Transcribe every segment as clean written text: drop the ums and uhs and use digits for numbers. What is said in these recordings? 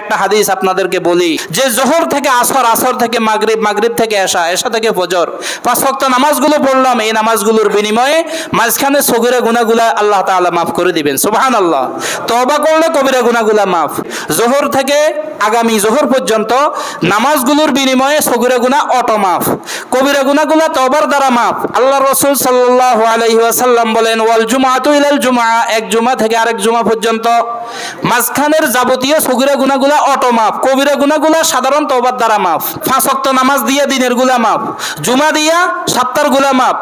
একটা হাদিস আপনাদেরকে বলি যে জোহর থেকে আসর, আসর থেকে মাগরিব, মাগরিব থেকে এশা, এশা থেকে ফজর, 5 ওয়াক্ত নামাজগুলো পড়লাম। এই নামাজগুলোর বিনিময়ে মাঝখানে সগীরা গুনাহগুলো আল্লাহ তাআলা মাফ করে দিবেন। সুবহানাল্লাহ। তওবা করলে কবিরা গুনাহগুলো মাফ। জোহর থেকে আগামী জোহর পর্যন্ত নামাজগুলোর বিনিময়ে সগীরা গুনাহ অটো মাফ, কবিরা গুনাহগুলো তওবার দ্বারা মাফ। আল্লাহ রাসূল সাল্লাল্লাহু আলাইহি ওয়াসাল্লাম বলেন ওয়াল জুমআতু ইলাল জুমআ, এক জুমা থেকে আরেক জুমা পর্যন্ত মাঝখানের যাবতীয় সগীরা গুনাহগুলো অটো মাফ, কবিরা গুনাহগুলো সাধারণ তওবার দ্বারা মাফ। 5 ওয়াক্ত নামাজ দিয়ে দিনের গুনাহ মাফ, জুমা দিয়া সপ্তাহের গুনাহ মাফ।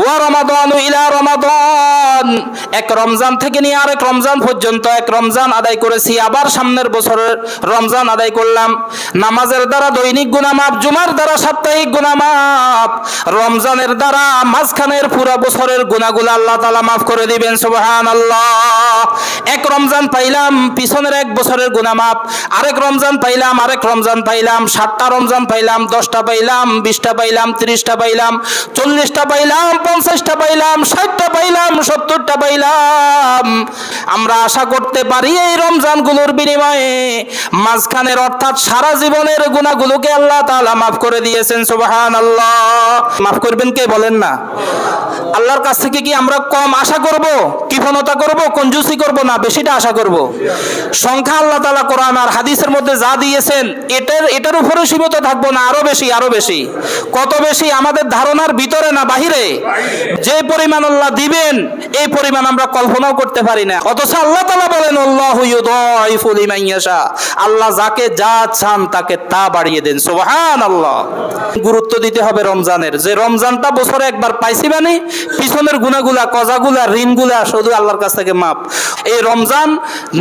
ওয়া রমাদানু ইলা রমাদান, এক রমজান থেকে নিয়ে আরেক রমজান পর্যন্ত, এক রমজান আদায় করেছি আবার সামনের বছরের রমজান আদায় করলাম। নামাজের দ্বারা দৈনিক গুনাহ মাফ, জুমার দ্বারা সাপ্তাহিক গুনাহ মাফ, রমজানের দ্বারা মাঝখানের পুরো বছরের গুনাহগুলো আল্লাহ তাআলা মাফ করে দিবেন। সুবহানাল্লাহ। এক রমজান পাইলাম, পিছনের এক বছরের গুনাহ মাফ। আরেক রমজান পাইলাম, আরেক রমজান পাইলাম, 7টা রমজান পাইলাম, 10টা পাইলাম, 20টা পাইলাম, 30টা পাইলাম, 40টা পাইলাম, 50টা পাইলাম, 60টা পাইলাম, 70টা পাইলাম। আমরা আশা করতে পারি এই রমজানগুলোর বিনিময়ে মাঝখানের অর্থাৎ সারা জীবনের গুনাহগুলোকে আল্লাহ তাআলা মাফ করে দিয়েছেন। সুবহানাল্লাহ। মাফ করবেন কে বলেন না? আল্লাহর কাছ থেকে কি আমরা কম আশা করব, কৃপণতা করব, কঞ্জুসি করব? না, বেশিটা আশা করব। সংখ্যা আল্লাহ তাআলা কোরআন আর হাদিসের মধ্যে যা দিয়েছেন এটার উপরে সীমিত থাকবো না, আরো বেশি, আরো বেশি। কত বেশি? আমাদের ধারণার ভিতরে না বাহিরে। যে পরিমাণ আল্লাহ দিবেন এই পরিমাণ আমরা কল্পনাও করতে পারি না। অথচ আল্লাহ তাআলা বলেন আল্লাহু ইউদাইফু লিমান ইয়াশা, আল্লাহ যাকে যা চান তাকে তা বাড়িয়ে দেন। সুবহানাল্লাহ। গুরুত্ব দিতে হবে রমজানের, যে রমজানটা বছরে একবার পাইছি মানে পিছনের গুনাহগুলা, কজাগুলা, ঋণগুলা শুধু আল্লাহর কাছ থেকে মাপ। এই রমজান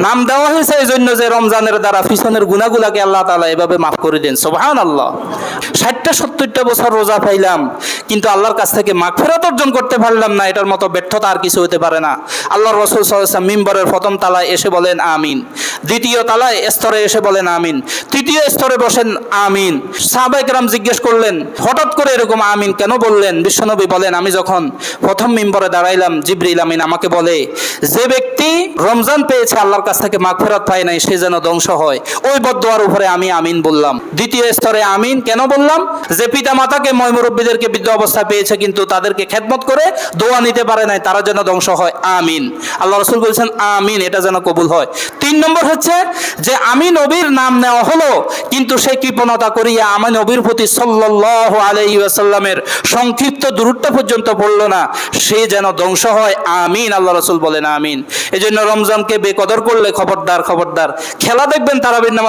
নাম দেওয়া হয়েছে এই জন্য যে রমজানের দ্বারা পিছনের গুনাহগুলাকে আল্লাহ তাআলা এভাবে মাফ করে দেন। সুবহানাল্লাহ। 60টা 70টা বছর রোজা পাইলাম কিন্তু আল্লাহর কাছ থেকে মাগফিরাত অর্জন করতে পারলাম না, এটার মতো ব্যর্থতা আর কিছু হতে পারে না। আল্লাহর রাসূল সাল্লাল্লাহু আলাইহি ওয়াসাল্লাম মিম্বরের প্রথম তলায় এসে বলেন আমিন, দ্বিতীয় তলায় স্তরে এসে বলেন আমিন, তৃতীয় স্তরে বসেন আমিন। সাহাবায়ে কেরাম জিজ্ঞেস করলেন হঠাৎ করে এরকম আমিন কেন বললেন? বিশ্বনবী বলেন আমি যখন প্রথম মিম্বরে দাঁড়াইলাম জিবরিল আমিন আমাকে বলে যে ব্যক্তি রমজান পেয়েছে আল্লাহর কাছ থেকে মাগফিরাত পায় নাই সে যেন ধ্বংস হয়। ওই বদদুয়ার উপরে আমি আমিন বললাম। দ্বিতীয় স্তরে আমিন কেন বললাম? যে পিতা মাতাকে ময় মুরব্বীদেরকে বৃদ্ধ অবস্থা পেয়েছে কিন্তু তাদেরকে খেদমত করে দোয়া নিতে পারে নাই, তারা যেন ধ্বংস হয়, আমিন। আল্লাহ রাসূল বলেছেন আমিন, এটা যেন কবুল হয়। 3 নম্বর হচ্ছে যে আমি নবীর নাম নেওয়া হলো কিন্তু সে কৃপণতা করিয়া আমি নবীর প্রতি সাল্লাল্লাহু আলাইহি ওয়াসাল্লামের সংক্ষিপ্ত দুরূদটা পর্যন্ত পড়লো না, সে যেন ধ্বংস হয়, আমিন। আল্লাহ রাসূল বলেন আমিন। এজন্য রমজানকে বেকদর করলে খবরদার, খবরদার। খেলা দেখবেন তারাবির নামাজ